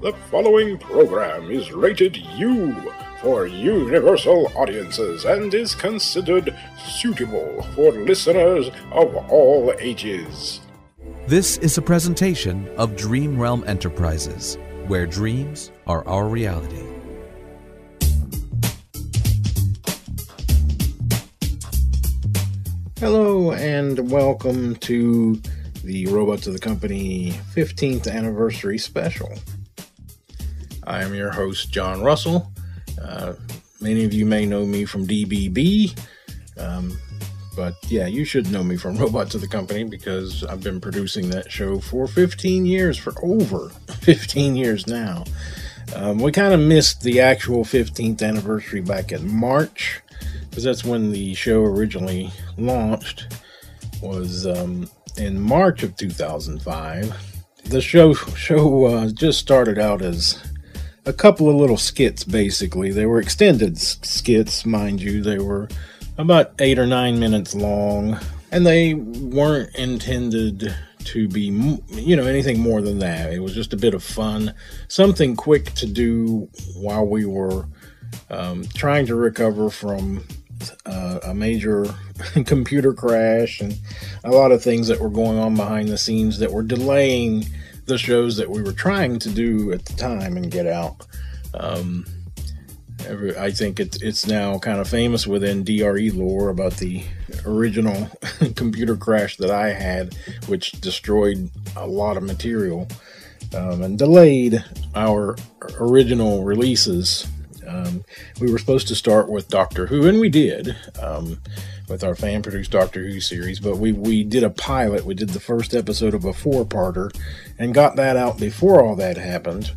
The following program is rated U for universal audiences and is considered suitable for listeners of all ages. This is a presentation of Dream Realm Enterprises, where dreams are our reality. Hello and welcome to the Robotz of the Company 15th anniversary special. I am your host, John Russell. Many of you may know me from DBB, but yeah, you should know me from Robotz of the Company because I've been producing that show for 15 years, for over 15 years now. We kind of missed the actual 15th anniversary back in March, because that's when the show originally launched, was in March of 2005. The show just started out as a couple of little skits, basically. They were extended skits, mind you. They were about 8 or 9 minutes long, and they weren't intended to be, anything more than that. It was just a bit of fun, something quick to do while we were trying to recover from a major computer crash and a lot of things that were going on behind the scenes that were delaying the shows that we were trying to do at the time and get out. I think it's now kind of famous within DRE lore about the original computer crash that I had, which destroyed a lot of material and delayed our original releases. We were supposed to start with Doctor Who, and we did, with our fan-produced Doctor Who series, but we did a pilot. We did the first episode of a 4-parter, and got that out before all that happened,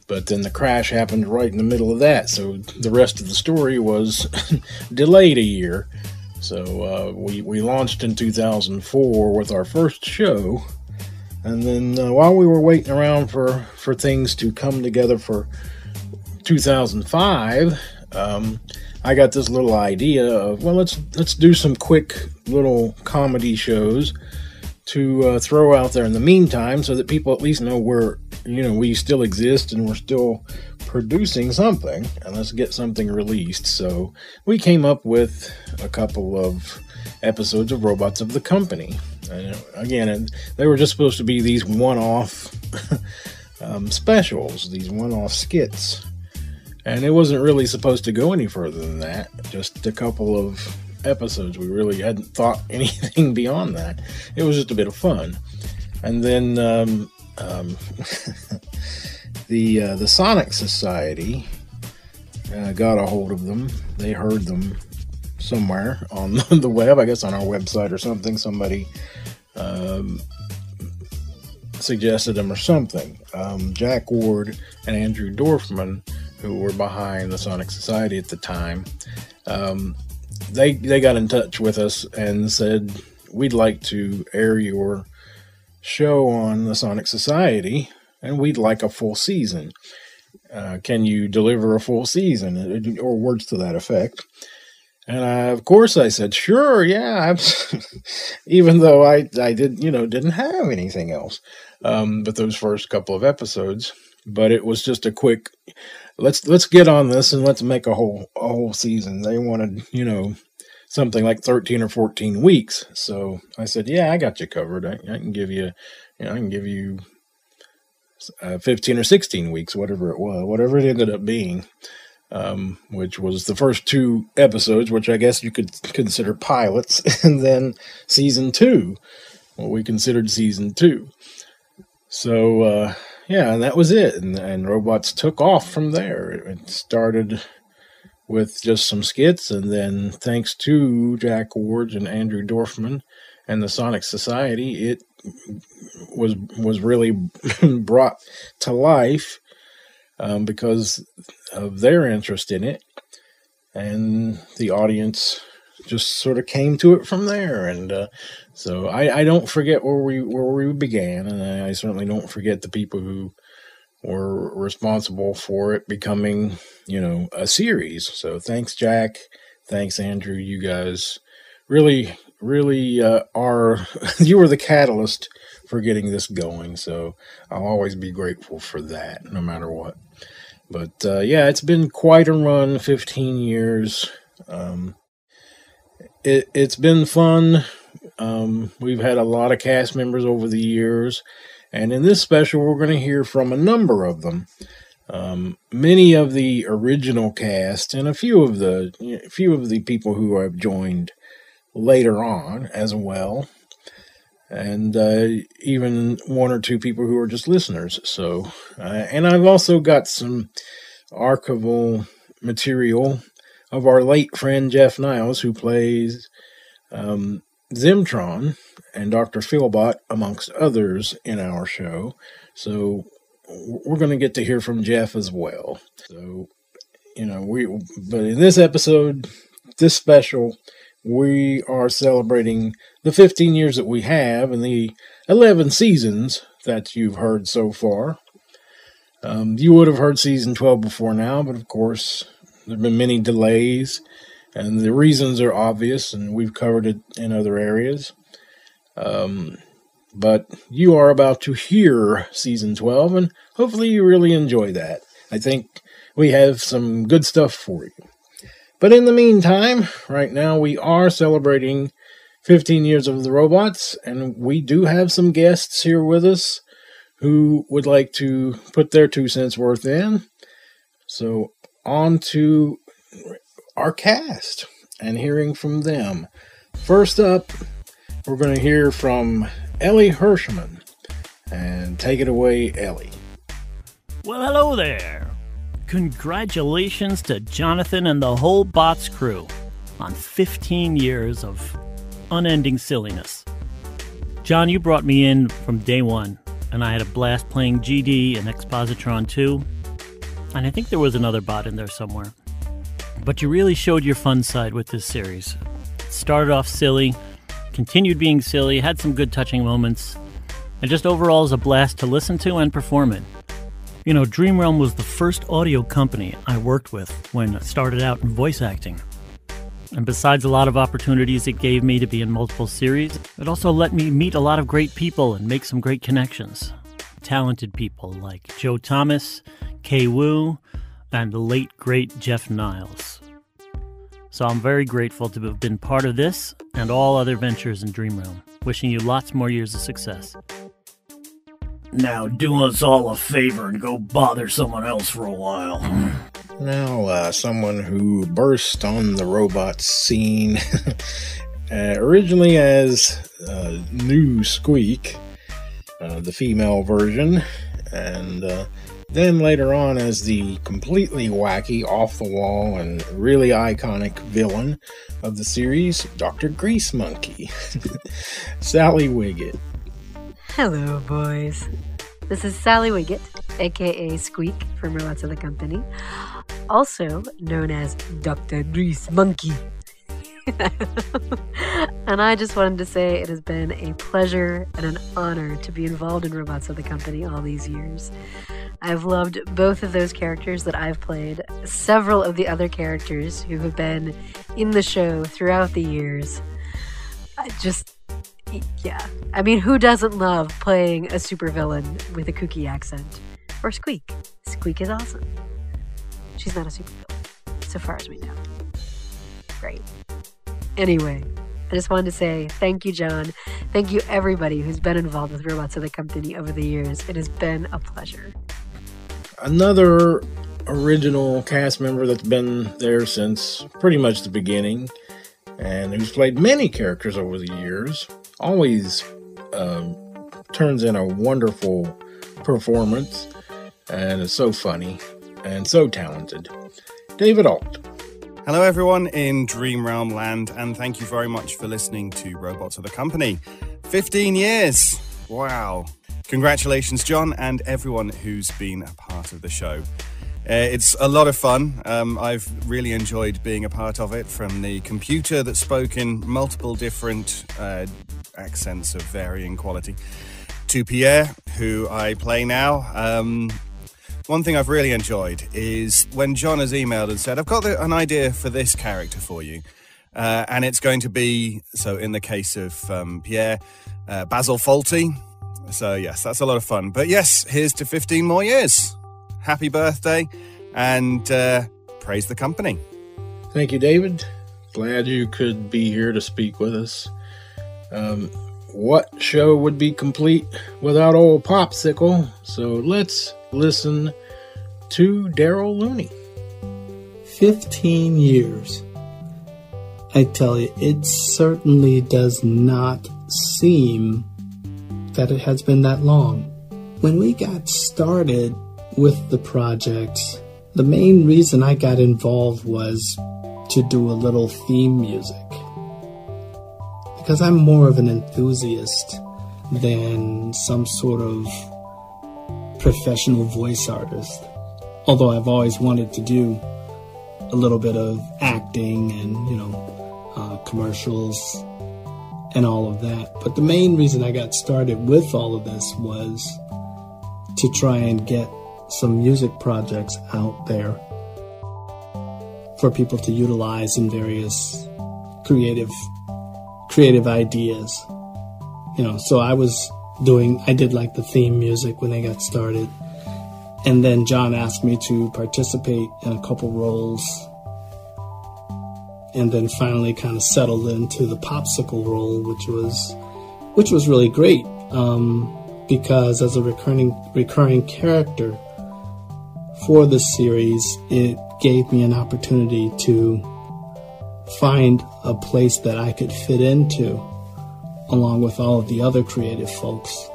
but then the crash happened right in the middle of that, so the rest of the story was delayed a year. So we launched in 2004 with our first show, and then while we were waiting around for things to come together for 2005, I got this little idea of, well, let's do some quick little comedy shows to throw out there in the meantime, so that people at least know we still exist and we're still producing something, and let's get something released. So we came up with a couple of episodes of Robotz of the Company. Again, they were just supposed to be these one-off specials, these one-off skits. And it wasn't really supposed to go any further than that. Just a couple of episodes. We really hadn't thought anything beyond that. It was just a bit of fun. And then the Sonic Society got a hold of them. They heard them somewhere on the web, I guess on our website or something. Somebody suggested them or something. Jack Ward and Andrew Dorfman, who were behind the Sonic Society at the time, they got in touch with us and said, we'd like to air your show on the Sonic Society, and we'd like a full season. Can you deliver a full season? Or words to that effect. And of course I said, sure, yeah, even though I didn't have anything else but those first couple of episodes. But it was just a quick, let's get on this and let's make a whole season. They wanted, something like 13 or 14 weeks. So I said, yeah, I got you covered. I can give you, 15 or 16 weeks, whatever it was, whatever it ended up being, which was the first 2 episodes, which I guess you could consider pilots, and then season 2, what we considered season 2. So, yeah, and that was it, and Robotz took off from there. It started with just some skits, and then thanks to Jack Ward and Andrew Dorfman and the Sonic Society, it was really brought to life because of their interest in it, and the audience just sort of came to it from there. And so I don't forget where we began, and I certainly don't forget the people who were responsible for it becoming, a series. So thanks, Jack. Thanks, Andrew. You guys really are, you were the catalyst for getting this going. So I'll always be grateful for that, no matter what. But yeah, it's been quite a run, 15 years. It's been fun. We've had a lot of cast members over the years. And in this special, we're going to hear from a number of them. Many of the original cast and a few of the people who have joined later on as well. And even one or two people who are just listeners. So, and I've also got some archival material of our late friend Jeff Niles, who plays Zim Tron and Dr. Filbot, amongst others, in our show. So we're going to get to hear from Jeff as well. So, but in this episode, this special, we are celebrating the 15 years that we have and the 11 seasons that you've heard so far. You would have heard season 12 before now, but of course, there have been many delays, and the reasons are obvious, and we've covered it in other areas. But you are about to hear season 12, and hopefully you really enjoy that. I think we have some good stuff for you. But in the meantime, right now we are celebrating 15 years of the Robotz, and we do have some guests here with us who would like to put their 2 cents worth in. So on to our cast and hearing from them. First up, we're going to hear from Elie Hirschman. And take it away, Elie. Well, hello there. Congratulations to Jonathan and the whole Botz crew on 15 years of unending silliness. John, you brought me in from day one, and I had a blast playing GD and Expositron 2, and I think there was another bot in there somewhere. But you really showed your fun side with this series. It started off silly, continued being silly, had some good touching moments, and just overall is a blast to listen to and perform in. You know, Dream Realm was the first audio company I worked with when I started out in voice acting. And besides a lot of opportunities it gave me to be in multiple series, it also let me meet a lot of great people and make some great connections. Talented people like Joe Thomas, Kay Wu, and the late, great Jeff Niles. So I'm very grateful to have been part of this and all other ventures in Dream Realm. Wishing you lots more years of success. Now do us all a favor and go bother someone else for a while. Now, someone who burst on the Robotz scene originally as New Squeak, the female version, and then later on as the completely wacky, off-the-wall, and really iconic villain of the series, Dr. Grease Monkey, Sally Wiget. Hello, boys. This is Sally Wiget, aka Squeak from Robotz of the Company, also known as Dr. Grease Monkey. And I just wanted to say it has been a pleasure and an honor to be involved in Robotz of the Company all these years. I've loved both of those characters that I've played, several of the other characters who have been in the show throughout the years. Yeah. I mean, who doesn't love playing a supervillain with a kooky accent? Or Squeak. Squeak is awesome. She's not a supervillain, so far as we know. Great. Anyway, I just wanted to say thank you, John. Thank you, everybody who's been involved with Robotz of the Company over the years. It has been a pleasure. Another original cast member that's been there since pretty much the beginning, and who's played many characters over the years, always turns in a wonderful performance, and is so funny and so talented. David Ault. Hello everyone in Dream Realm land, and thank you very much for listening to Robotz of the Company. 15 years! Wow. Congratulations, John, and everyone who's been a part of the show. It's a lot of fun. I've really enjoyed being a part of it, from the computer that spoke in multiple different accents of varying quality, to Pierre, who I play now. One thing I've really enjoyed is when John has emailed and said, I've got an idea for this character for you. And it's going to be, so in the case of Pierre, Basil Fawlty, So yes, that's a lot of fun. But yes, here's to 15 more years. Happy birthday, and praise the company. Thank you, David. Glad you could be here to speak with us. What show would be complete without old Popsicle? So let's listen to Darrell Looney. 15 years. I tell you, it certainly does not seem that it has been that long. When we got started with the project, the main reason I got involved was to do a little theme music. Because I'm more of an enthusiast than some sort of professional voice artist. Although I've always wanted to do a little bit of acting and, commercials and all of that. But the main reason I got started with all of this was to try and get some music projects out there for people to utilize in various creative ideas. So I did like the theme music when they got started. And then John asked me to participate in a couple roles, and then finally kind of settled into the Popsicle role, which was really great, because as a recurring character for the series, it gave me an opportunity to find a place that I could fit into, along with all of the other creative folks.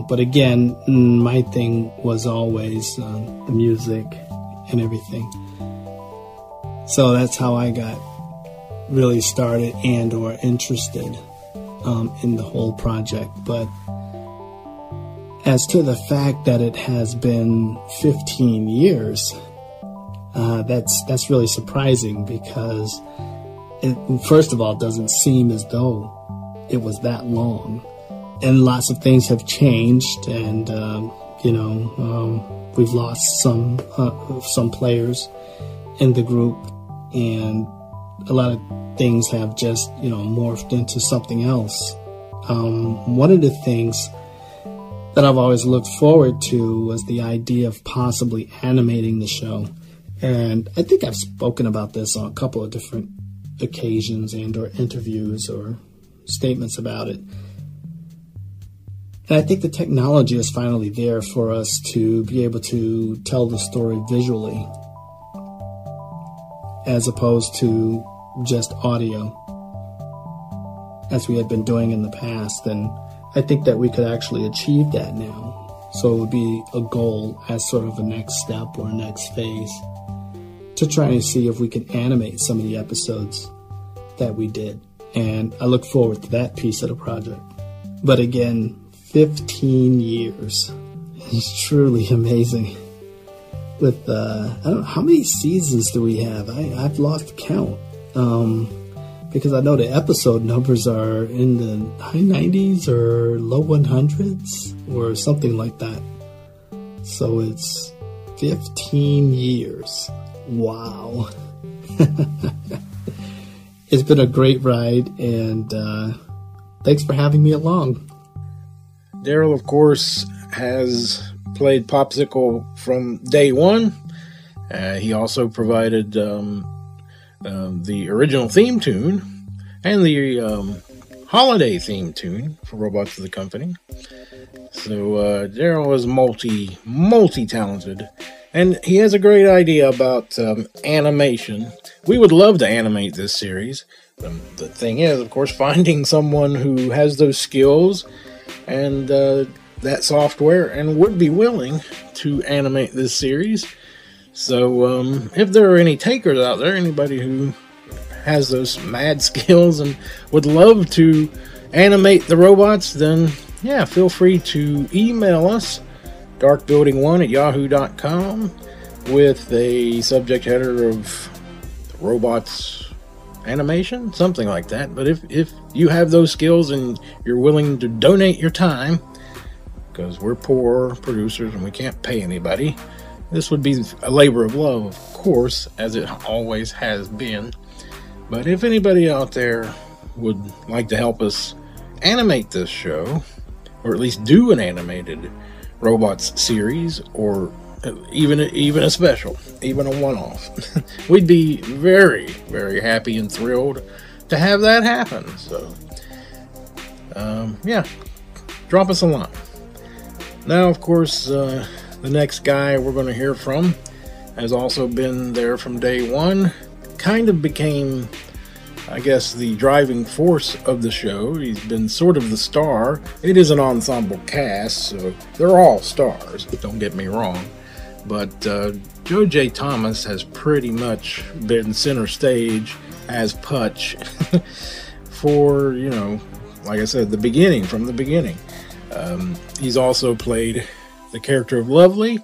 But again, my thing was always the music and everything. So that's how I got really started and or interested in the whole project. But as to the fact that it has been 15 years, that's really surprising, because it, first of all, doesn't seem as though it was that long. And lots of things have changed, and we've lost some players in the group, and a lot of things have just morphed into something else. One of the things that I've always looked forward to was the idea of possibly animating the show, and I think I've spoken about this on a couple of different occasions and or interviews or statements about it. And I think the technology is finally there for us to be able to tell the story visually, as opposed to just audio, as we had been doing in the past. And I think that we could actually achieve that now. So it would be a goal as sort of a next step or a next phase to try and see if we can animate some of the episodes that we did. And I look forward to that piece of the project. But again, 15 years is truly amazing. With, I don't know, how many seasons do we have? I've lost count. Because I know the episode numbers are in the high 90s or low 100s or something like that. So it's 15 years. Wow. It's been a great ride, and thanks for having me along. Darrell, of course, has played Popsicle from day one. He also provided the original theme tune and the holiday theme tune for Robotz of the Company. So Darrell is multi-talented, and he has a great idea about animation. We would love to animate this series. The thing is, of course, finding someone who has those skills and that software and would be willing to animate this series. So if there are any takers out there, anybody who has those mad skills and would love to animate the robots, then yeah, feel free to email us, darkbuilding1@yahoo.com, with a subject header of robots animation, something like that. But if you have those skills and you're willing to donate your time, because we're poor producers and we can't pay anybody, this would be a labor of love, of course, as it always has been. But if anybody out there would like to help us animate this show, or at least do an animated Robotz series, or even a special, even a one-off. We'd be very, very happy and thrilled to have that happen. So, yeah, drop us a line. Now, of course, the next guy we're going to hear from has also been there from day one. Kind of became, I guess, the driving force of the show. He's been sort of the star. It is an ensemble cast, so they're all stars, don't get me wrong. But Joe J. Thomas has pretty much been center stage as Putch for, you know, like I said, from the beginning. He's also played the character of Lovely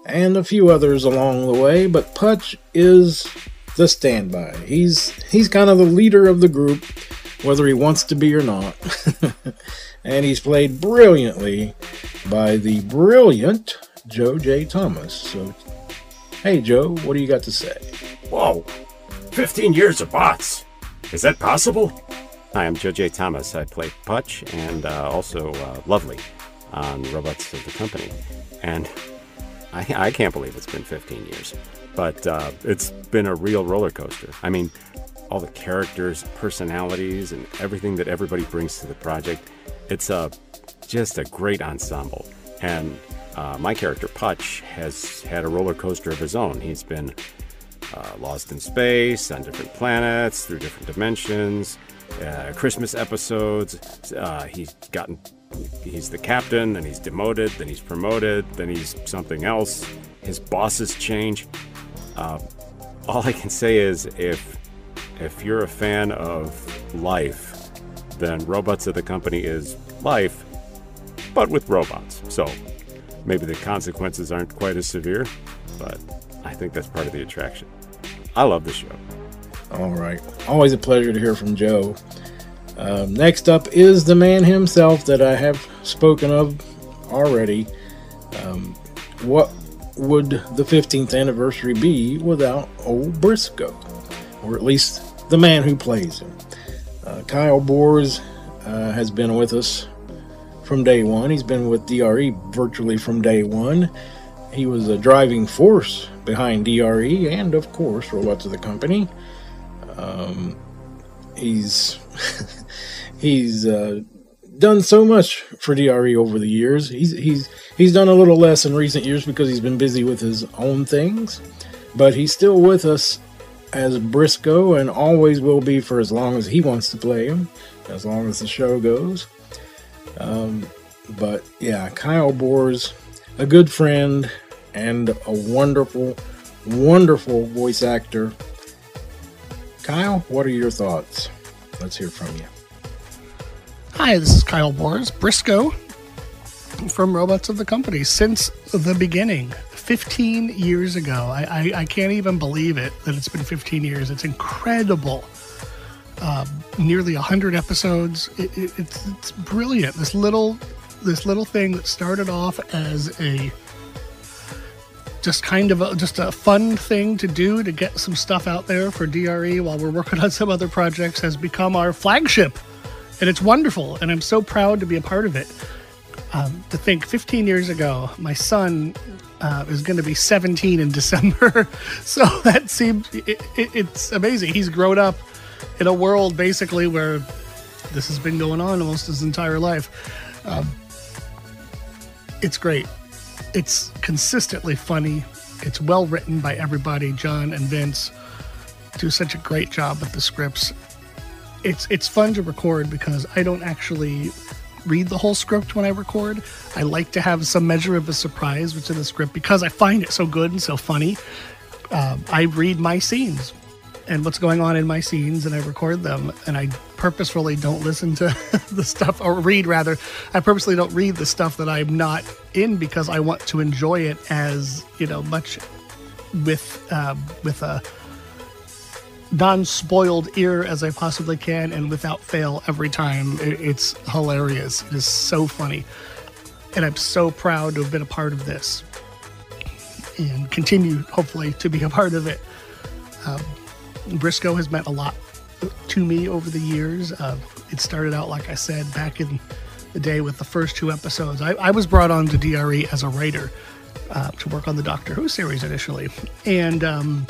and a few others along the way, but Putch is the standby. He's kind of the leader of the group, whether he wants to be or not. And he's played brilliantly by the brilliant Joe J. Thomas. So, hey Joe, what do you got to say? Whoa, 15 years of Botz. Is that possible? Hi, I'm Joe J. Thomas. I play Putch and also Lovely on Robotz of the Company. And I can't believe it's been 15 years. But it's been a real roller coaster. I mean, all the characters, personalities, and everything that everybody brings to the project. It's just a great ensemble. And my character, Putch, has had a roller coaster of his own. He's been lost in space, on different planets, through different dimensions, Christmas episodes. He's the captain, then he's demoted, then he's promoted, then he's something else. His bosses change. All I can say is if you're a fan of life, then Robotz of the Company is life, but with robots. So maybe the consequences aren't quite as severe, but I think that's part of the attraction. I love the show. All right. Always a pleasure to hear from Joe. Next up is the man himself that I have spoken of already. What would the 15th anniversary be without old Briscoe? Or at least the man who plays him. Kyle Borcz has been with us from day one. He's been with DRE virtually from day one. He was a driving force behind DRE and, of course, Robotz of the Company. He's done so much for DRE over the years. He's done a little less in recent years because he's been busy with his own things, but he's still with us as Briscoe and always will be for as long as he wants to play him, as long as the show goes. But yeah, Kyle Borcz, a good friend and a wonderful, wonderful voice actor. Kyle, what are your thoughts? Let's hear from you. Hi, this is Kyle Borcz, Briscoe from Robotz of the Company. Since the beginning, 15 years ago. I can't even believe it that it's been 15 years. It's incredible. Nearly 100 episodes. It's brilliant. This little thing that started off as just a fun thing to do to get some stuff out there for DRE while we're working on some other projects has become our flagship. And it's wonderful, and I'm so proud to be a part of it. To think 15 years ago, my son is going to be 17 in December. So that seems, it's amazing. He's grown up in a world basically where this has been going on almost his entire life. It's great. It's consistently funny. It's well written by everybody. John and Vince do such a great job with the scripts. It's fun to record because I don't actually read the whole script when I record. I like to have some measure of a surprise within the script because I find it so good and so funny. I read my scenes and what's going on in my scenes, and I record them, and I purposefully don't listen to the stuff, or read rather. I purposely don't read the stuff that I'm not in because I want to enjoy it as, much with a non-spoiled ear as I possibly can, and without fail every time. It's hilarious. It is so funny. And I'm so proud to have been a part of this and continue, hopefully, to be a part of it. Briscoe has meant a lot to me over the years. It started out, like I said, back in the day with the first 2 episodes. I was brought on to DRE as a writer to work on the Doctor Who series initially. And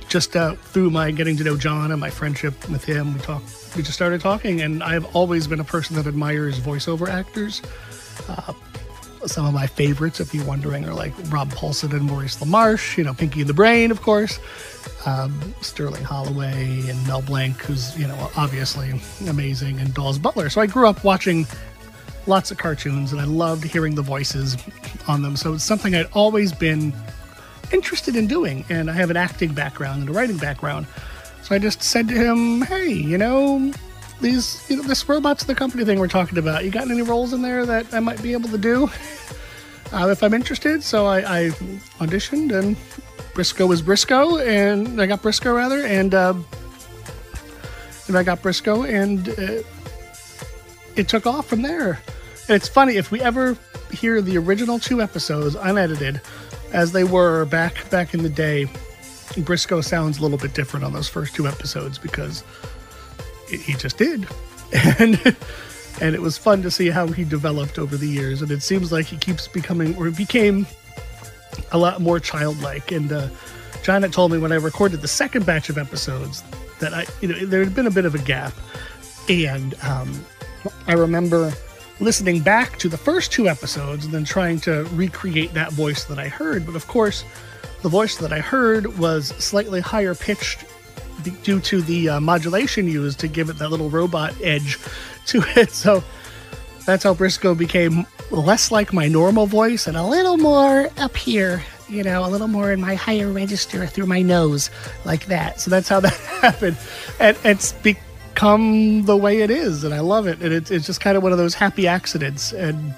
just through my getting to know John and my friendship with him, we just started talking, and I've always been a person that admires voiceover actors. Some of my favorites, if you're wondering, are like Rob Paulson and Maurice LaMarche, you know, Pinky and the Brain, of course, Sterling Holloway and Mel Blanc, who's, you know, obviously amazing, and Dawes Butler. So I grew up watching lots of cartoons, and I loved hearing the voices on them. So it's something I'd always been interested in doing, and I have an acting background and a writing background. So I just said to him, hey, you know, this Robotz of the Company thing we're talking about, you got any roles in there that I might be able to do if I'm interested? So I auditioned, and Briscoe was Briscoe, and I got Briscoe rather, and I got Briscoe, and it took off from there. And it's funny, if we ever hear the original 2 episodes unedited as they were back in the day, Briscoe sounds a little bit different on those first 2 episodes because he just did. And it was fun to see how he developed over the years. And it seems like he keeps became a lot more childlike. And John had told me when I recorded the second batch of episodes that there had been a bit of a gap. And I remember listening back to the first 2 episodes and then trying to recreate that voice that I heard. But of course, the voice that I heard was slightly higher pitched due to the modulation used to give it that little robot edge to it. So that's how Briscoe became less like my normal voice and a little more up here, you know, a little more in my higher register through my nose, like that. So that's how that happened. And it's become the way it is, and I love it. And it's just kind of one of those happy accidents. And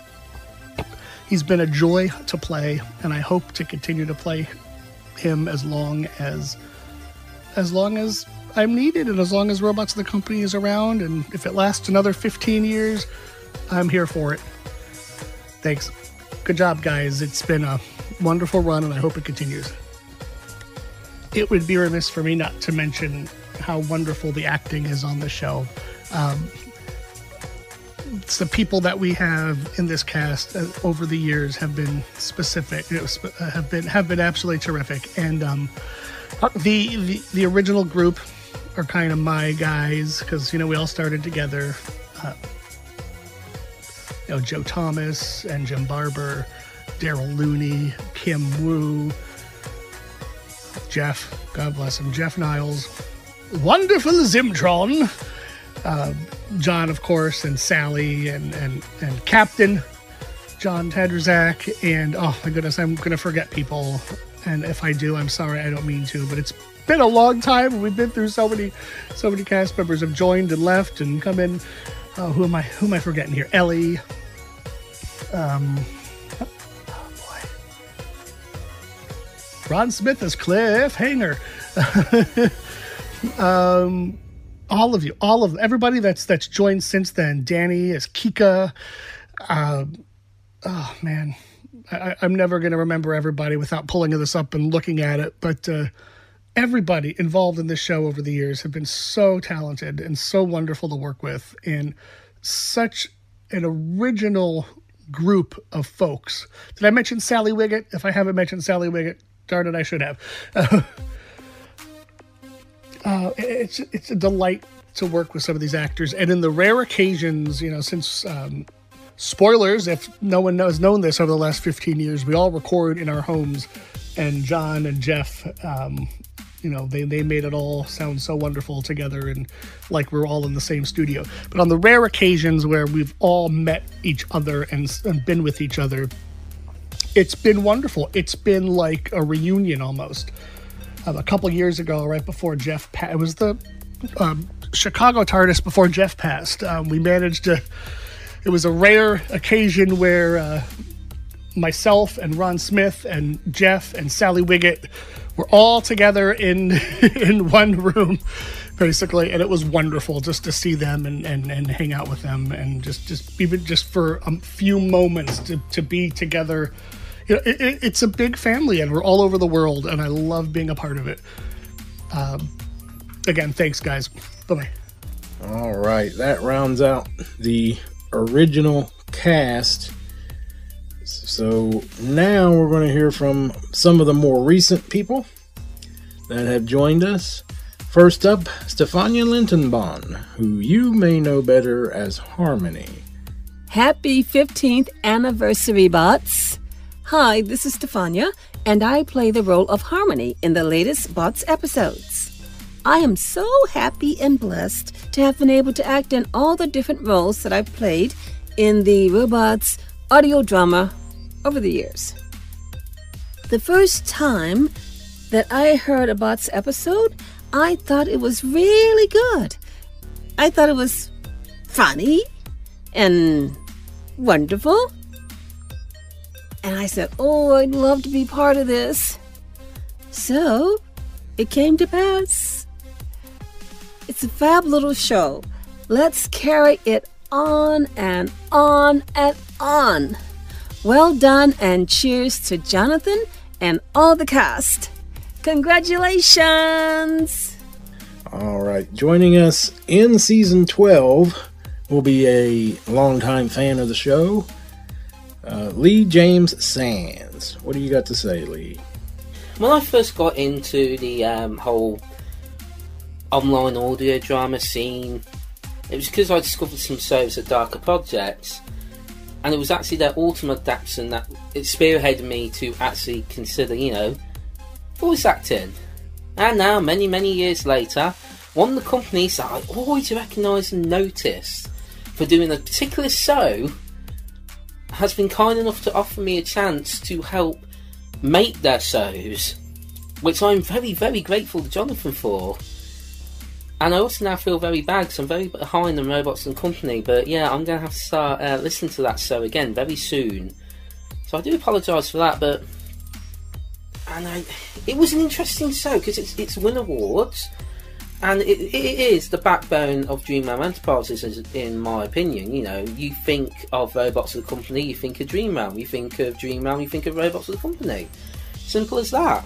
he's been a joy to play, and I hope to continue to play him as long as I'm needed, and as long as Robotz of the Company is around. And if it lasts another 15 years, I'm here for it. Thanks. Good job, guys. It's been a wonderful run, and I hope it continues. It would be remiss for me not to mention how wonderful the acting is on the show. It's the people that we have in this cast over the years have been specific, have been absolutely terrific. And the original group are kind of my guys, because, you know, we all started together. You know, Joe Thomas and Jim Barber, Darrell Looney, Kim Woo, Jeff, God bless him, Jeff Niles, wonderful Zim Tron, John, of course, and Sally, and Captain John Tadrzak, and oh my goodness, I'm going to forget people. And if I do, I'm sorry, I don't mean to, but it's been a long time. We've been through so many cast members have joined and left and come in. Who am I forgetting here? Ellie. Oh boy. Ron Smith as Cliffhanger. All of you, everybody that's joined since then. Danny as Kika. Oh man. I'm never going to remember everybody without pulling this up and looking at it, but everybody involved in this show over the years have been so talented and so wonderful to work with, and such an original group of folks. Did I mention Sally Wiget? If I haven't mentioned Sally Wiget, darn it, I should have. It's a delight to work with some of these actors, and in the rare occasions, you know, since spoilers, if no one has known this over the last 15 years, we all record in our homes, and John and Jeff, you know, they made it all sound so wonderful together, and like we're all in the same studio. But on the rare occasions where we've all met each other and been with each other, it's been wonderful. It's been like a reunion almost. A couple years ago, right before Jeff passed, it was the Chicago TARDIS before Jeff passed. We managed to. It was a rare occasion where myself and Ron Smith and Jeff and Sally Wiget were all together in one room, basically, and it was wonderful just to see them and hang out with them, and just even just for a few moments to be together. You know, it's a big family, and we're all over the world, and I love being a part of it. Again, thanks, guys. Bye-bye. All right, that rounds out the original cast. So now we're going to hear from some of the more recent people that have joined us. First up, Stefania Lintonbon, who you may know better as Harmony. Happy 15th anniversary, Botz. Hi, this is Stefania, and I play the role of Harmony in the latest Botz episodes. I am so happy and blessed to have been able to act in all the different roles that I've played in the Robotz audio drama over the years. The first time that I heard a Botz episode, I thought it was really good. I thought it was funny and wonderful. And I said, oh, I'd love to be part of this. So it came to pass. It's a fab little show. Let's carry it on and on and on. Well done, and cheers to Jonathan and all the cast. Congratulations! All right, joining us in season 12 will be a longtime fan of the show, Lee James Sands. What do you got to say, Lee? When I first got into the whole online audio drama scene, it was because I discovered some shows at Darker Projects, and it was actually their Ultimate adaptation that it spearheaded me to actually consider, voice acting. And now, many, many years later, one of the companies that I always recognise and noticed for doing a particular show has been kind enough to offer me a chance to help make their shows, which I'm very, very grateful to Jonathan for. And I also now feel very bad because I'm very behind on Robotz and Company, but yeah, I'm going to have to start listening to that show again very soon. So I do apologise for that, but it was an interesting show because it's won awards, and it is the backbone of Dreamrealm Enterprises, in my opinion. You think of Robotz and Company, you think of Dreamrealm. You think of Dreamrealm, you think of Robotz and Company. Simple as that.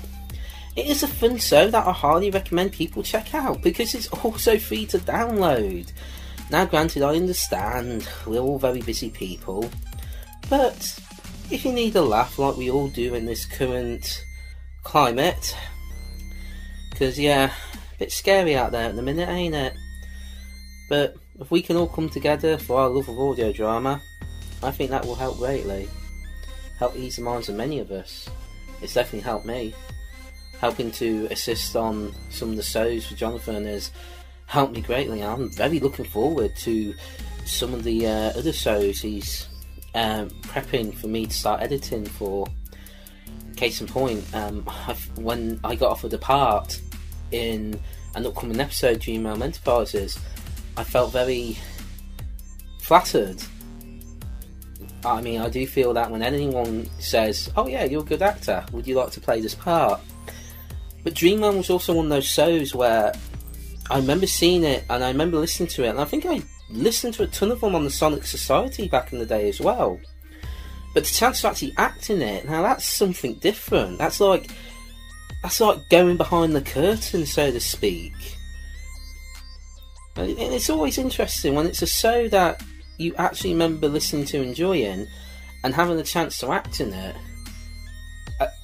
It is a fun show that I highly recommend people check out because it's also free to download. Now, granted, I understand we're all very busy people, but if you need a laugh like we all do in this current climate, because yeah, a bit scary out there at the minute, ain't it? But if we can all come together for our love of audio drama, I think that will help greatly. Help ease the minds of many of us. It's definitely helped me. Helping to assist on some of the shows for Jonathan has helped me greatly. I'm very looking forward to some of the other shows he's prepping for me to start editing for. Case in point, when I got offered a part in an upcoming episode of Dreamrealm Enterprises, I felt very flattered. I mean, I do feel that when anyone says, oh yeah, you're a good actor, would you like to play this part? But Dreamrealm was also one of those shows where I remember seeing it and I remember listening to it, and I think I listened to a ton of them on the Sonic Society back in the day as well. But the chance to actually act in it, now that's something different. That's like going behind the curtain, so to speak. And it's always interesting when it's a show that you actually remember listening to, enjoying, and having the chance to act in it.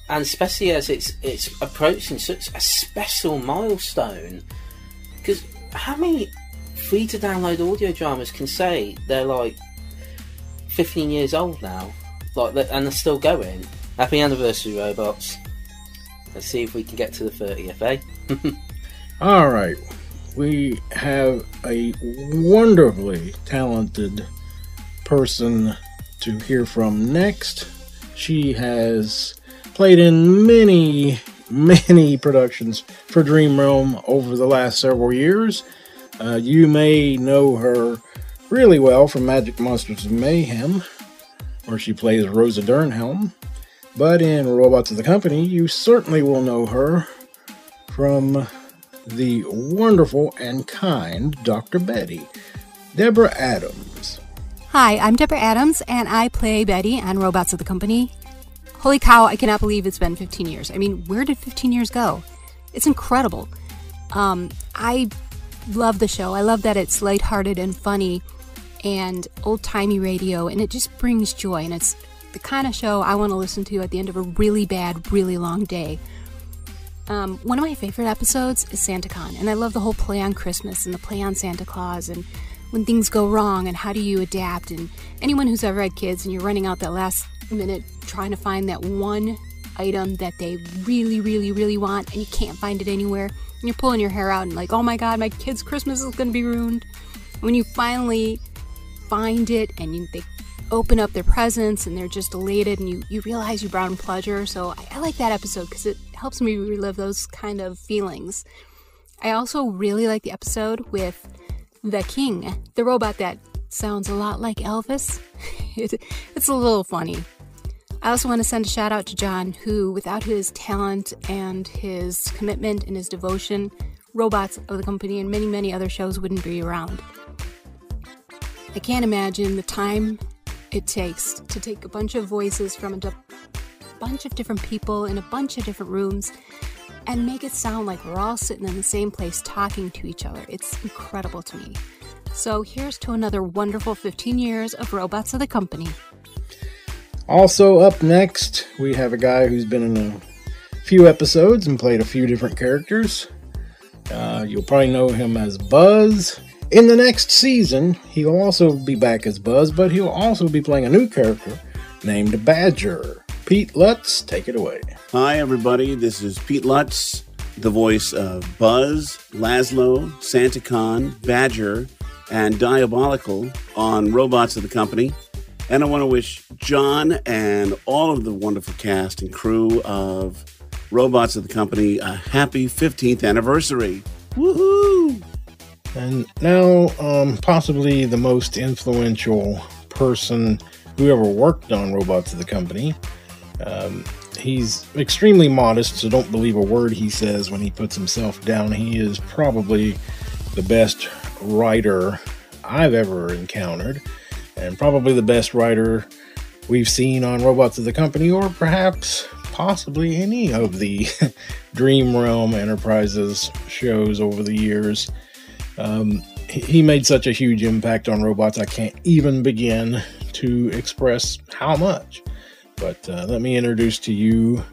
And especially as it's approaching such a special milestone. Because how many free to download audio dramas can say they're like 15 years old now, and they're still going? Happy anniversary, Robotz. Let's see if we can get to the 30th, eh? All right, we have a wonderfully talented person to hear from next. She has played in many, many productions for Dreamrealm over the last several years. You may know her really well from Magic Monsters of Mayhem, where she plays Rosa Dernhelm. But in Robotz of the Company, you certainly will know her from the wonderful and kind Dr. Betty, Deborah Adams. Hi, I'm Deborah Adams, and I play Betty on Robotz of the Company. Holy cow, I cannot believe it's been 15 years. I mean, where did 15 years go? It's incredible. I love the show. I love that it's lighthearted and funny, and old-timey radio, and it just brings joy, and it's the kind of show I want to listen to at the end of a really bad, really long day. One of my favorite episodes is SantaCon, and I love the whole play on Christmas and the play on Santa Claus and when things go wrong and how do you adapt. And anyone who's ever had kids and you're running out that last minute trying to find that one item that they really, really, really want and you can't find it anywhere, and you're pulling your hair out and like, oh my god, my kid's Christmas is going to be ruined. When you finally find it and they open up their presents and they're just elated and you realize you brought them pleasure. So I like that episode because it helps me relive those kind of feelings. I also really like the episode with the King, the robot that sounds a lot like Elvis. It's a little funny. I also want to send a shout out to John, who without his talent and his commitment and his devotion, Robotz of the Company and many, many other shows wouldn't be around. I can't imagine the time it takes to take a bunch of voices from a bunch of different people in a bunch of different rooms and make it sound like we're all sitting in the same place talking to each other. It's incredible to me. So here's to another wonderful 15 years of Robotz of the Company. Also up next, we have a guy who's been in a few episodes and played a few different characters. You'll probably know him as Buzz. In the next season, he'll also be back as Buzz, but he'll also be playing a new character named Badger. Pete Lutz, take it away. Hi, everybody. This is Pete Lutz, the voice of Buzz, Laszlo, SantaCon, Badger, and Diabolical on Robotz of the Company. And I want to wish John and all of the wonderful cast and crew of Robotz of the Company a happy 15th anniversary. Woohoo! And now, possibly the most influential person who ever worked on Robotz of the Company. He's extremely modest, so don't believe a word he says when he puts himself down. He is probably the best writer I've ever encountered, and probably the best writer we've seen on Robotz of the Company, or perhaps possibly any of the Dream Realm Enterprises shows over the years. He made such a huge impact on Robotz, I can't even begin to express how much. But let me introduce to you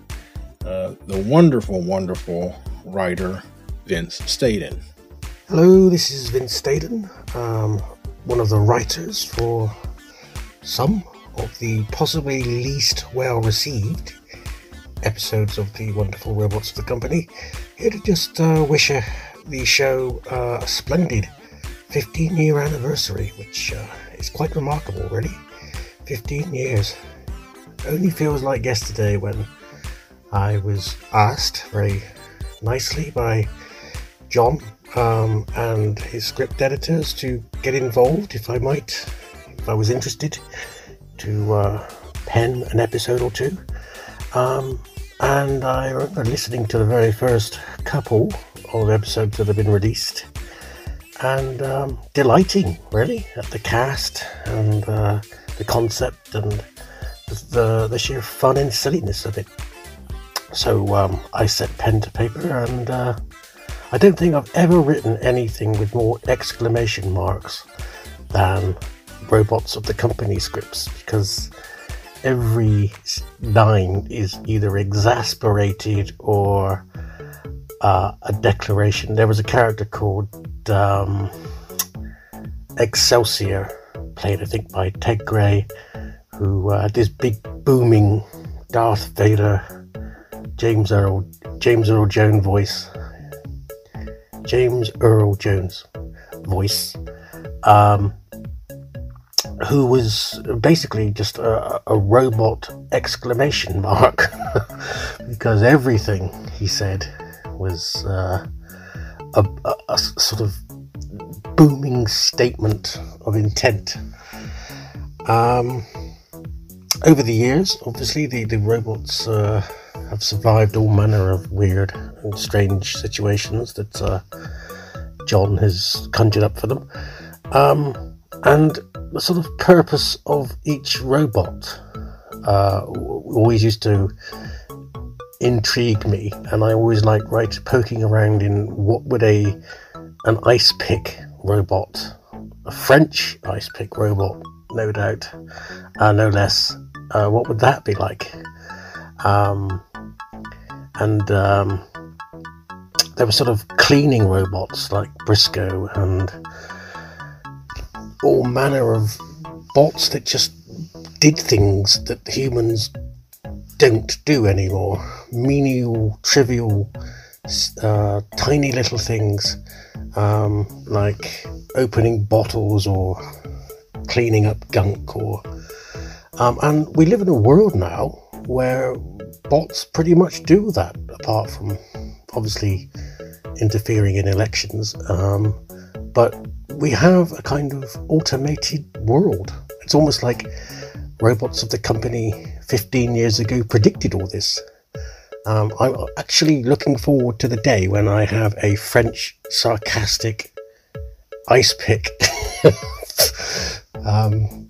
the wonderful, wonderful writer, Vince Stadon. Hello, this is Vince Stadon, one of the writers for some of the possibly least well-received episodes of the wonderful Robotz of the Company. Here to just wish the show a splendid 15-year anniversary, which is quite remarkable, really. 15 years. Only feels like yesterday when I was asked very nicely by John and his script editors to get involved if I was interested to pen an episode or two. And I remember listening to the very first couple of episodes that have been released and delighting, really, at the cast and the concept and the sheer fun and silliness of it. So I set pen to paper, and I don't think I've ever written anything with more exclamation marks than Robotz of the Company scripts, because every line is either exasperated or a declaration. There was a character called Excelsior, played I think by Ted Gray, who had this big booming Darth Vader James Earl Jones voice. James Earl Jones voice, who was basically just a robot exclamation mark because everything he said was a sort of booming statement of intent. Over the years, obviously, the robots have survived all manner of weird and strange situations that John has conjured up for them. And the sort of purpose of each robot always used to intrigue me, and I always liked poking around in what would an ice pick robot a French ice pick robot, no doubt, no less, what would that be like? And there were sort of cleaning robots like Briscoe and all manner of bots that just did things that humans don't do anymore. Menial, trivial, tiny little things, like opening bottles or cleaning up gunk, and we live in a world now where bots pretty much do that, apart from obviously interfering in elections, but we have a kind of automated world. It's almost like Robots of the Company 15 years ago predicted all this. I'm actually looking forward to the day when I have a French sarcastic ice pick,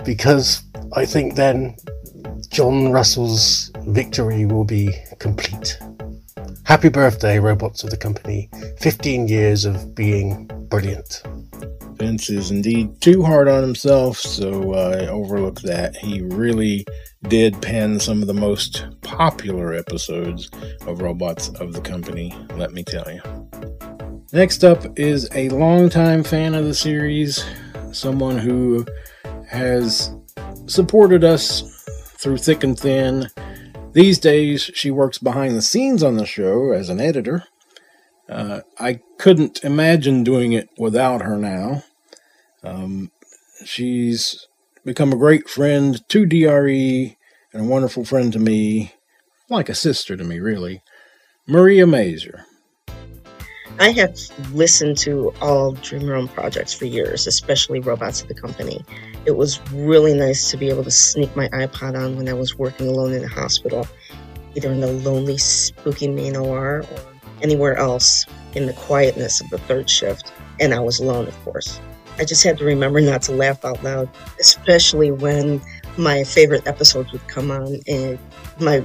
because I think then John Russell's victory will be complete. Happy birthday, Robots of the Company. 15 years of being brilliant. Vince is indeed too hard on himself, so I overlook that. He really did pen some of the most popular episodes of Robots of the Company, let me tell you. Next up is a longtime fan of the series, someone who has supported us through thick and thin. These days, she works behind the scenes on the show as an editor. I couldn't imagine doing it without her now. She's become a great friend to DRE and a wonderful friend to me, like a sister to me, really. Maria Mazur. I have listened to all Dream Realm projects for years, especially Robots of the Company. It was really nice to be able to sneak my iPod on when I was working alone in a hospital, either in the lonely, spooky main OR or anywhere else in the quietness of the third shift. And I was alone, of course. I just had to remember not to laugh out loud, especially when my favorite episodes would come on. And my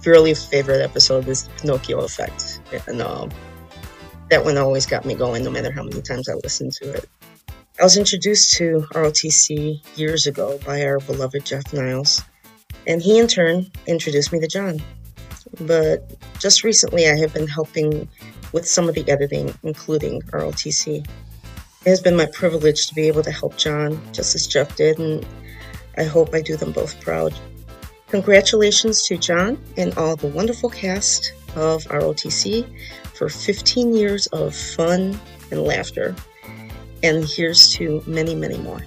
really favorite episode is the Pinocchio Effect. And that one always got me going, no matter how many times I listened to it. I was introduced to ROTC years ago by our beloved Jeff Niles, and he in turn introduced me to John. But just recently I have been helping with some of the editing, including ROTC. It has been my privilege to be able to help John, just as Jeff did, and I hope I do them both proud. Congratulations to John and all the wonderful cast of ROTC for 15 years of fun and laughter. And here's to many, many more.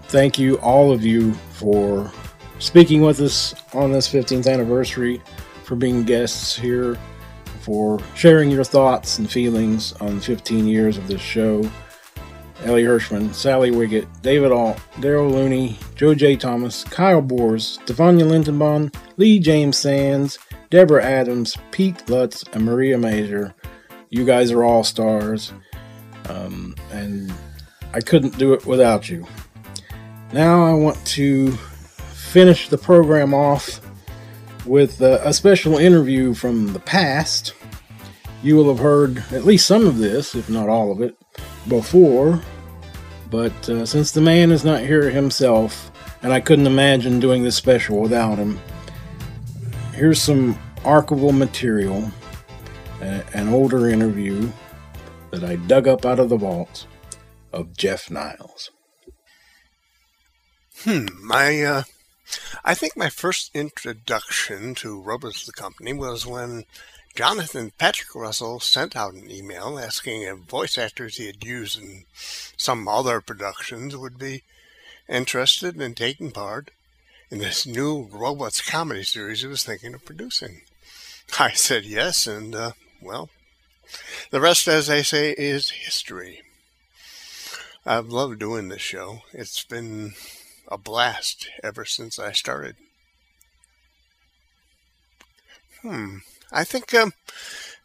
Thank you, all of you, for speaking with us on this 15th anniversary, for being guests here, for sharing your thoughts and feelings on 15 years of this show. Elie Hirschman, Sally Wiget, David Ault, Darrell Looney, Joe J. Thomas, Kyle Borcz, Stefania Lintonbon, Lee James Sands, Deborah Adams, Pete Lutz, and Maria Mazur. You guys are all stars, and I couldn't do it without you. Now I want to finish the program off with a special interview from the past. You will have heard at least some of this, if not all of it, before, but since the man is not here himself, and I couldn't imagine doing this special without him, here's some archival material, an older interview that I dug up out of the vault of Jeff Niles. I think my first introduction to Robots of the Company was when Jonathan Patrick Russell sent out an email asking if voice actors he had used in some other productions would be interested in taking part in this new Robots comedy series he was thinking of producing. I said yes, and, well, the rest, as they say, is history. I've loved doing this show. It's been a blast ever since I started. I think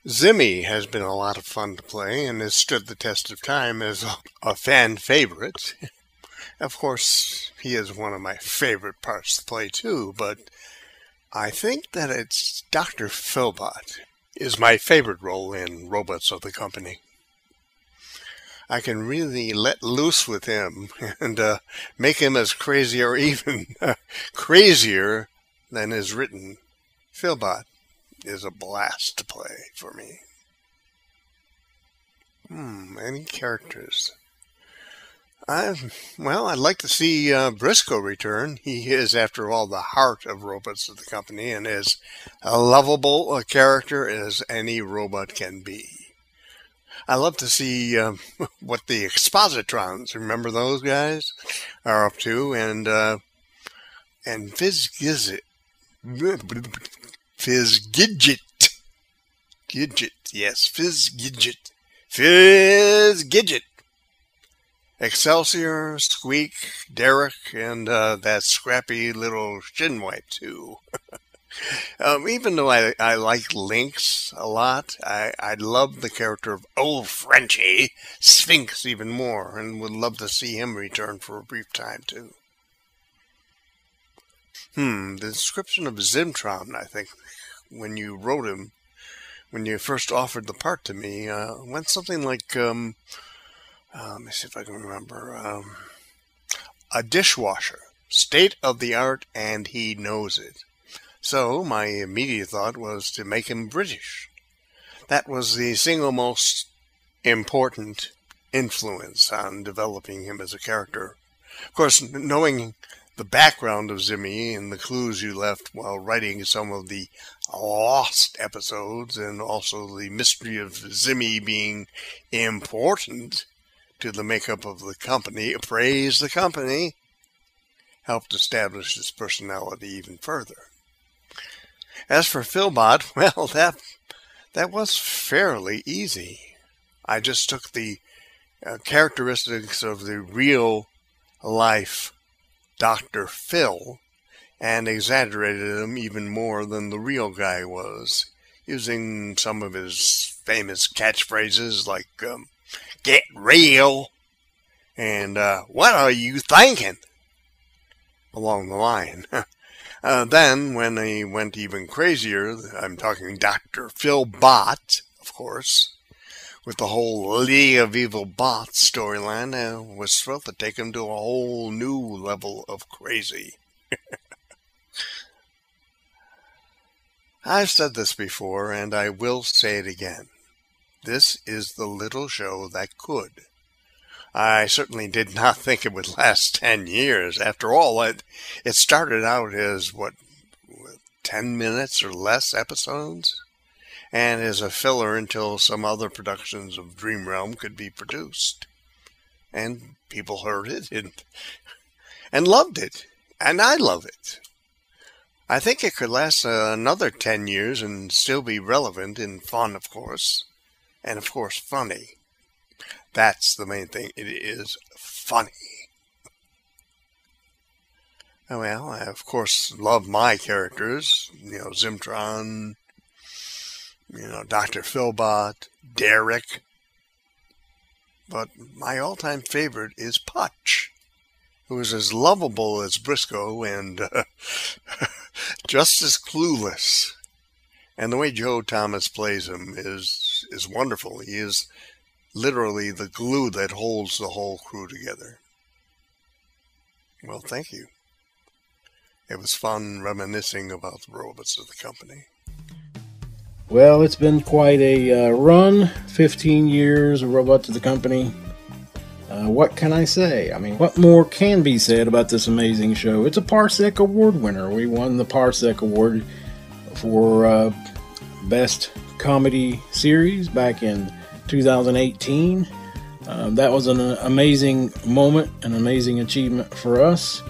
Zimmy has been a lot of fun to play and has stood the test of time as a fan favorite. Of course, he is one of my favorite parts to play too, but I think that it's Dr. Filbot is my favorite role in Robots of the Company. I can really let loose with him and make him as crazy or even crazier than is written. Filbot is a blast to play for me. Any characters? I'd like to see Briscoe return. He is, after all, the heart of Robots of the Company and as a lovable character as any robot can be. I love to see what the Expositrons, remember those guys, are up to, and Fizzgidget. Fizzgidget. Excelsior, Squeak, Derek, and that scrappy little shinwipe, too. Even though I like Lynx a lot, I love the character of old Frenchie, Sphinx, even more, and would love to see him return for a brief time, too. The description of Zim Tron, I think, when you wrote him, when you first offered the part to me, went something like, let me see if I can remember, a dishwasher, state of the art, and he knows it. So my immediate thought was to make him British. That was the single most important influence on developing him as a character. Of course, knowing the background of Zimmy and the clues you left while writing some of the lost episodes, and also the mystery of Zimmy being important to the makeup of the company, praise the company, helped establish his personality even further. As for Filbot, well, that was fairly easy. I just took the characteristics of the real life Dr. Phil and exaggerated them even more than the real guy was, using some of his famous catchphrases like, get real, and what are you thinking? Along the line. Then, when he went even crazier, I'm talking Dr. Filbot, of course, with the whole League of Evil Bots storyline, I was thrilled to take him to a whole new level of crazy. I've said this before, and I will say it again. This is the little show that could. I certainly did not think it would last 10 years. After all, it started out as, 10 minutes or less episodes? And as a filler until some other productions of Dream Realm could be produced. And people heard it and loved it. And I love it. I think it could last another 10 years and still be relevant and fun, of course. And, of course, funny. That's the main thing. It is funny. Well, I, of course, love my characters. Zim Tron, Dr. Filbot, Derek. But my all-time favorite is Putch, who is as lovable as Briscoe and just as clueless. And the way Joe Thomas plays him is wonderful. He is literally the glue that holds the whole crew together. Well, thank you. It was fun reminiscing about the Robots of the Company. Well, it's been quite a run. 15 years of Robots of the Company. What can I say? I mean, what more can be said about this amazing show? It's a Parsec Award winner. We won the Parsec Award for Best Comedy Series back in 2018. That was an amazing moment, an amazing achievement for us.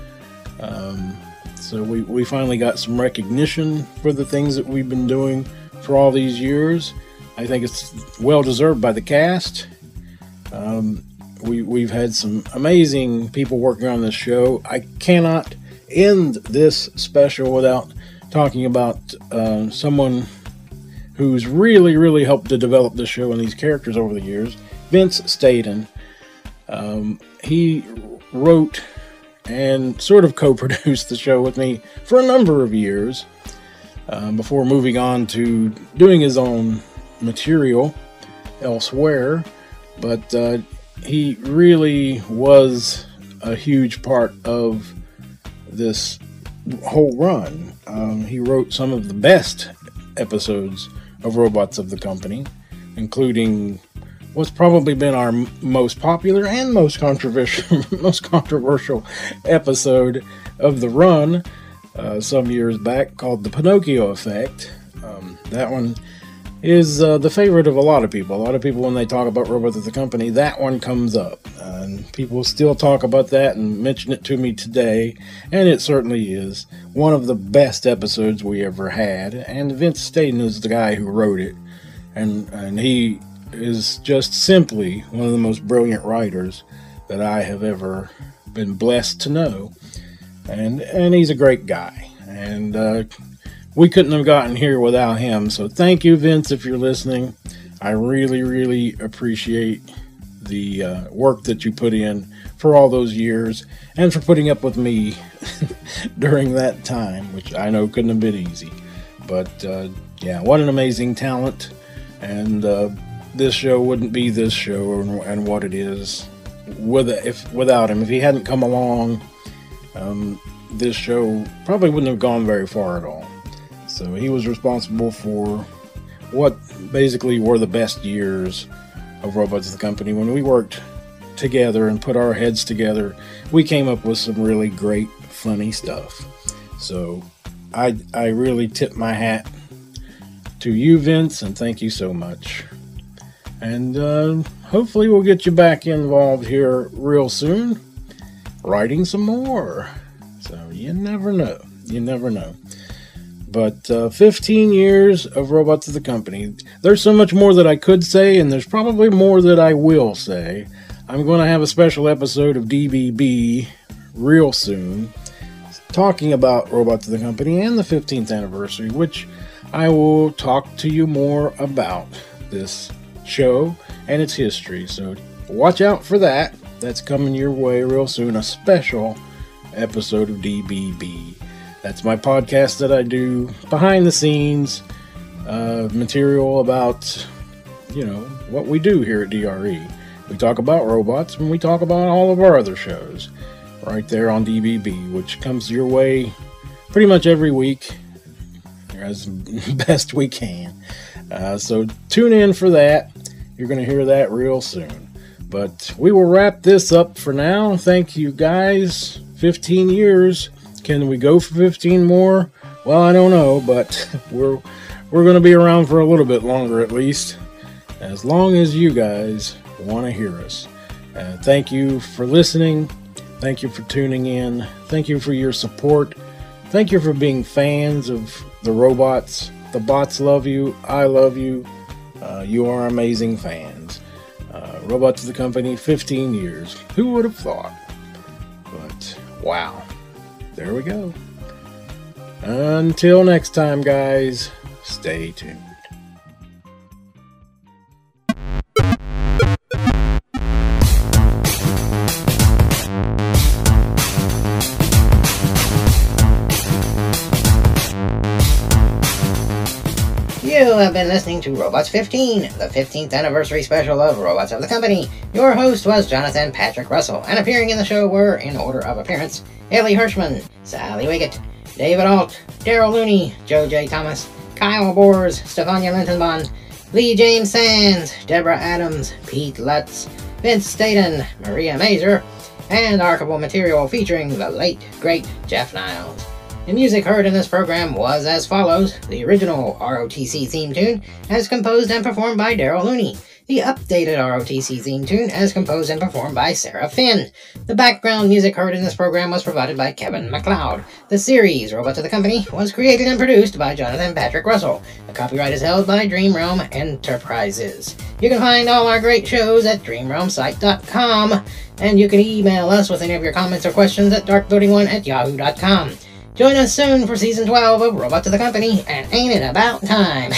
So we finally got some recognition for the things that we've been doing for all these years. I think it's well deserved by the cast. We've had some amazing people working on this show. I cannot end this special without talking about someone who's really, really helped to develop the show and these characters over the years, Vince Stadon. He wrote and sort of co-produced the show with me for a number of years before moving on to doing his own material elsewhere. But he really was a huge part of this whole run. He wrote some of the best episodes of Robotz of the Company, including what's probably been our most popular and most controversial episode of the run some years back, called The Pinocchio Effect. That one is the favorite of a lot of people. A lot of people, when they talk about Robotz of the Company, that one comes up. And people still talk about that and mention it to me today. And it certainly is one of the best episodes we ever had. And Vince Stadon is the guy who wrote it. And he is just simply one of the most brilliant writers that I have ever been blessed to know. And he's a great guy. And we couldn't have gotten here without him. So thank you, Vince, if you're listening. I really, really appreciate the work that you put in for all those years and for putting up with me during that time, which I know couldn't have been easy. But yeah, what an amazing talent. And this show wouldn't be this show and what it is without him. If he hadn't come along, this show probably wouldn't have gone very far at all. So he was responsible for what basically were the best years of Robotz of the Company. When we worked together and put our heads together, we came up with some really great, funny stuff. So I really tip my hat to you, Vince, and thank you so much. And hopefully we'll get you back involved here real soon, writing some more. So you never know. You never know. But 15 years of Robotz of the Company. There's so much more that I could say, and there's probably more that I will say. I'm going to have a special episode of DBB real soon, talking about Robotz of the Company and the 15th anniversary, which I will talk to you more about this show and its history. So watch out for that. That's coming your way real soon, a special episode of DBB. That's my podcast that I do behind the scenes, material about, what we do here at DRE. We talk about Robotz, and we talk about all of our other shows right there on DBB, which comes your way pretty much every week as best we can. So tune in for that. You're going to hear that real soon. But we will wrap this up for now. Thank you, guys. 15 years. Can we go for 15 more? Well, I don't know, but we're going to be around for a little bit longer at least, as long as you guys want to hear us. Thank you for listening. Thank you for tuning in. Thank you for your support. Thank you for being fans of the Robotz. The bots love you. I love you. You are amazing fans. Robotz of the Company, 15 years. Who would have thought? But, wow. There we go. Until next time, guys, stay tuned. You have been listening to Robotz 15, the 15th anniversary special of Robotz of the Company. Your host was Jonathan Patrick Russell, and appearing in the show were, in order of appearance, Elie Hirschman, Sally Wiget, David Ault, Darrell Looney, Joe J. Thomas, Kyle Borcz, Stefania Lintonbon, Lee James Sands, Deborah Adams, Pete Lutz, Vince Stadon, Maria Mazur, and archival material featuring the late, great Jeff Niles. The music heard in this program was as follows: the original ROTC theme tune, as composed and performed by Darrell Looney. The updated ROTC theme tune, as composed and performed by Sarah Finn. The background music heard in this program was provided by Kevin MacLeod. The series, Robotz of the Company, was created and produced by Jonathan Patrick Russell. The copyright is held by Dream Realm Enterprises. You can find all our great shows at DreamRealmSite.com, and you can email us with any of your comments or questions at darkvoting1@yahoo.com. Join us soon for Season 12 of Robotz of the Company, and ain't it about time?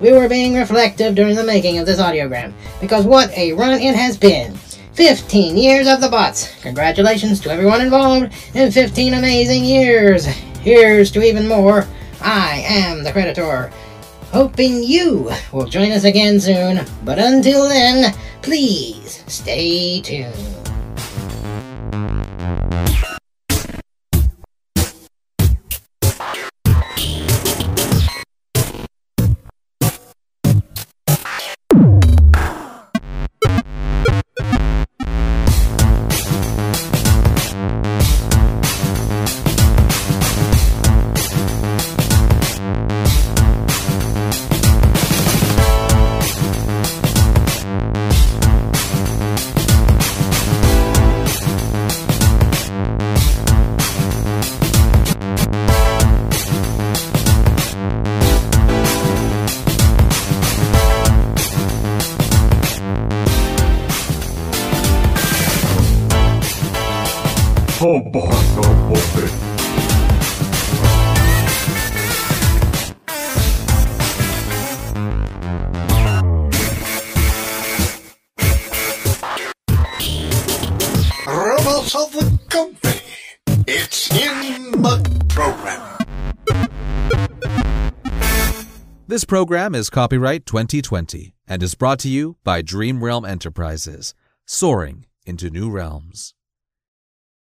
We were being reflective during the making of this audiogram, because what a run it has been. 15 years of the Botz. Congratulations to everyone involved in 15 amazing years. Here's to even more. I am the Creditor. Hoping you will join us again soon, but until then, Please stay tuned. Robots of the Company. It's in the program. This program is copyright 2020 and is brought to you by Dream Realm Enterprises, soaring into new realms.